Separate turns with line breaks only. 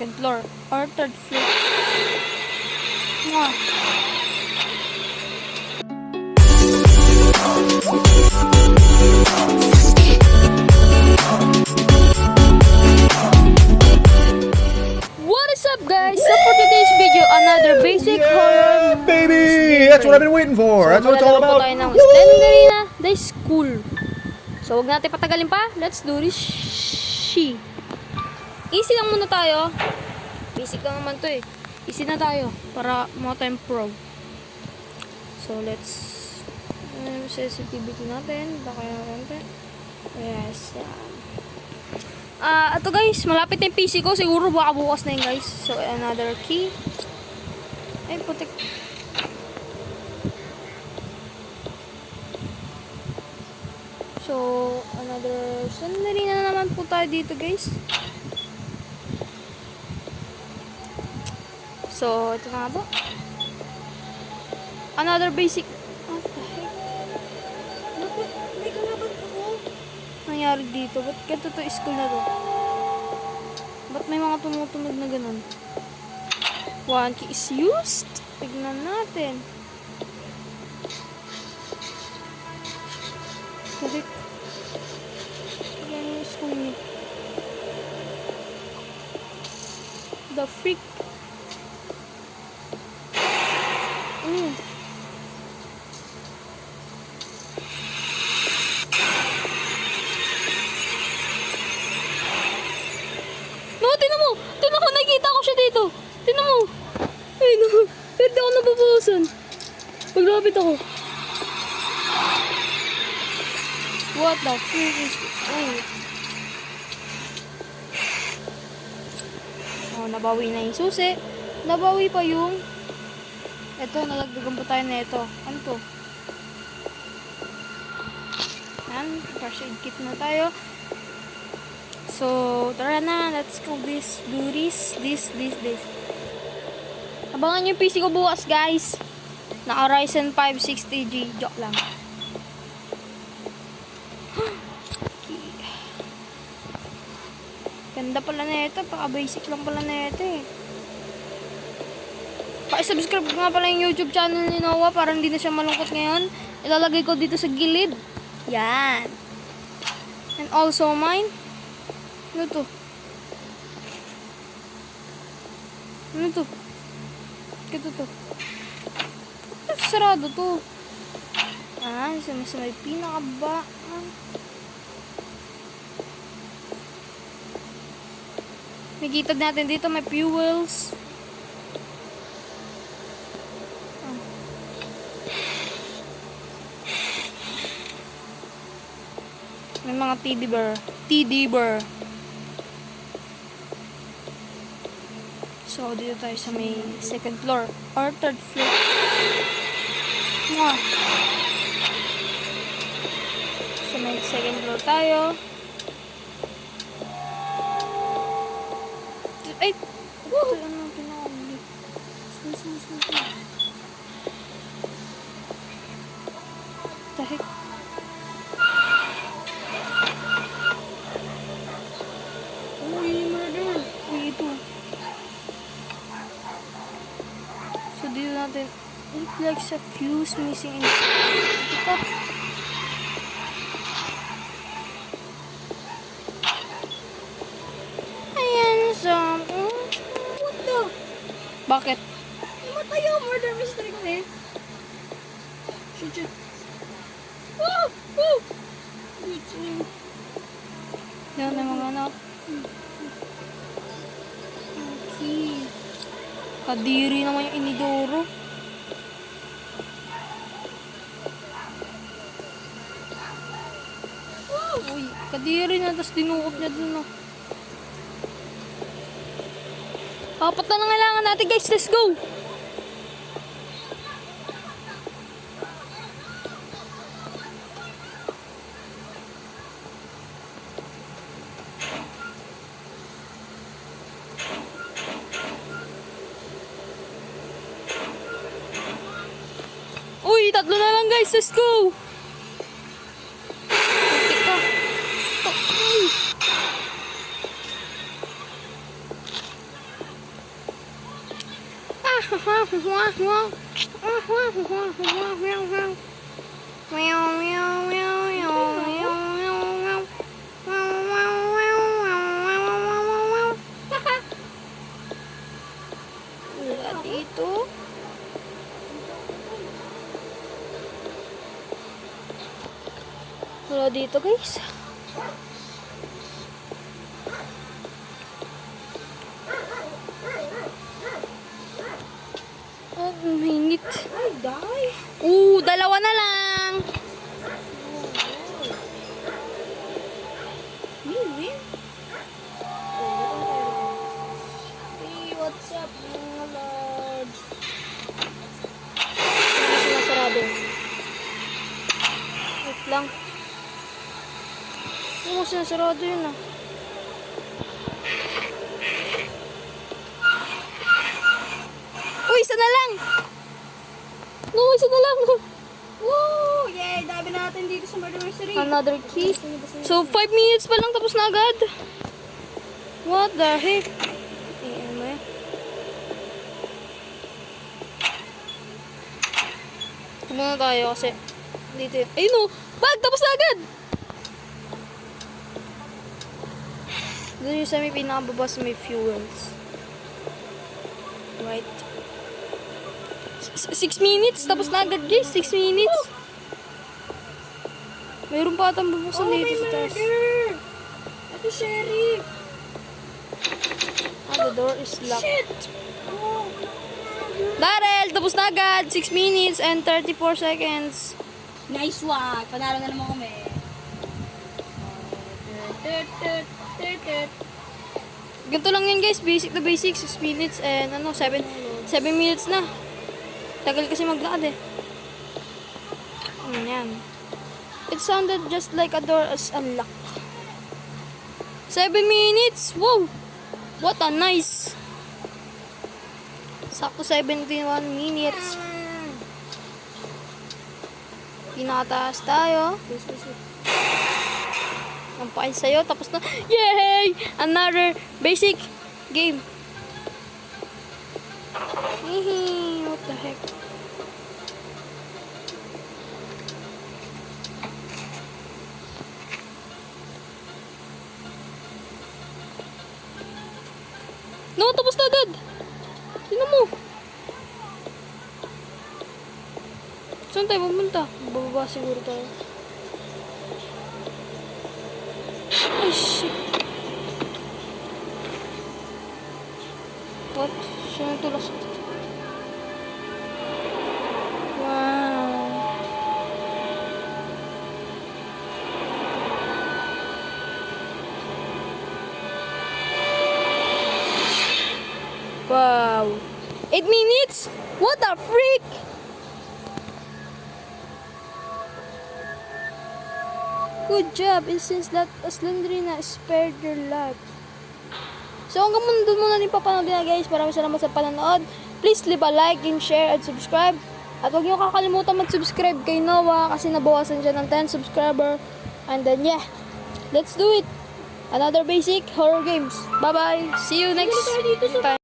Second floor or third floor. Mwah. What is up, guys? So for today's video, another basic horror
Baby! That's what I've been waiting for. That's what it's all
maglalaro po
about.
tayo ng Slenderina The School. So, huwag natin patagalin pa. Let's do this. Easy lang muna tayo. Basic lang naman to eh. Easy na tayo para mga time pro. So, let's sensitivity natin. Baka yung konti. Yes. Ito guys, malapit na yung PC ko. Siguro baka bukas na yun guys. So, another key. Ay, putik. So, another sandali na naman po tayo dito guys. So, ito na nga po. Another basic. What the heck? May kalaban ako. Nangyari dito? Ba't ganito to school na to? Ba't may mga tumutunog na ganun? One key is used. Tignan natin. Bakit? Yan yung school niya. The freak. No, tinan mo! Tinan ko, nakikita ko siya dito. Tinan mo. Ay, no. Pwede ako nababawasan. Paglapit ako. What the freak is... Oh, nabawi na yung susi. Nabawi pa yung... Ito, nalagdagan pa tayo na ito. Ano to? Yan, first aid kit na tayo. So, tara na. Let's go this. Do this. Abangan yung PC ko bukas, guys. Na Ryzen 5 60G. Joke lang. Ganda pala na ito. Paka-basic lang pala na ito eh. Paki-subscribe nga pala yung YouTube channel ni Noah para hindi na siya malungkot ngayon. Ilalagay ko dito sa gilid. Yan. And also mine. Ano to? Ano to? Ito to. Sarado to. Sa may pinakaba. May gitag natin dito. May fuels. May mga TD bar. So, dito tayo sa may second floor or third floor. Mwah. Sa may second floor tayo. Ay! Woo! Ito ano pinakabili. The heck? Uy, murder! Uy, ito. So, dito natin. It likes a fuse missing in ito. Ayan, so, what the? Bakit? Matay yung murder mystery ko eh. Shoot. Woo! Yan na mga anak. Okay. Kadiri naman yung inidoro. Uy, kadiri na. Tapos dinukot niya dun. Apat na lang kailangan natin guys. Let's go! Uy, tatlo na lang guys. Let's go! Wala dito. Wala dito, guys. Oh, minit.
Ay, die.
Dalawa na lang.
Win. Hey, what's up, mga lods?
Hindi sila sarado. Wait lang. Hindi mo sinasarado yun ah. Uy, isa na lang! No, isa na lang!
Woo! Yay! Dami natin dito sa Murdersary.
Another key. So, 5 minutes pa lang tapos na agad. What the heck? Ayan mo eh. Muna tayo kasi dito yun. Ayun o! Bag! Tapos na agad! Doon yung sa may pinakababa sa may fuels. Right. 6 minutes. Tapos na agad guys. 6 minutes. Mayroon pa atang bubuksan
Oh, may
dito sa taas.
murder! Ito, Sheriff.
The door is locked.
Shit! Oh,
Darrell! Tapos na agad. 6 minutes and 34 seconds.
nice one. Panalo na naman kami.
Ganito lang yan guys. Basic na basic. 6 minutes and 7 minutes na. Tagal kasi maglakad eh. Yan. It sounded just like a door is unlocked. 7 minutes! Wow! What a nice! Sakto 71 minutes. Pinakataas tayo. Ang pain sa'yo. Tapos na. Yay! Another basic game. Hehe. What the heck? No, tapos na agad. Tingnan mo. Saan tayo pumunta? Bababa siguro tayo. Ay, shit. What? Siya yung tulas. Wow. Wow. 8 minutes? What the freak? Good job. It seems that Slendrina spared your life. So hanggang doon muna din papanood na guys. Maraming salamat sa panonood. Please leave a like and share and subscribe. At huwag niyo kakalimutan mag-subscribe kay Noah kasi nabawasan siya ng 10 subscriber. And then yeah, let's do it. Another basic horror games. Bye bye. See you next time.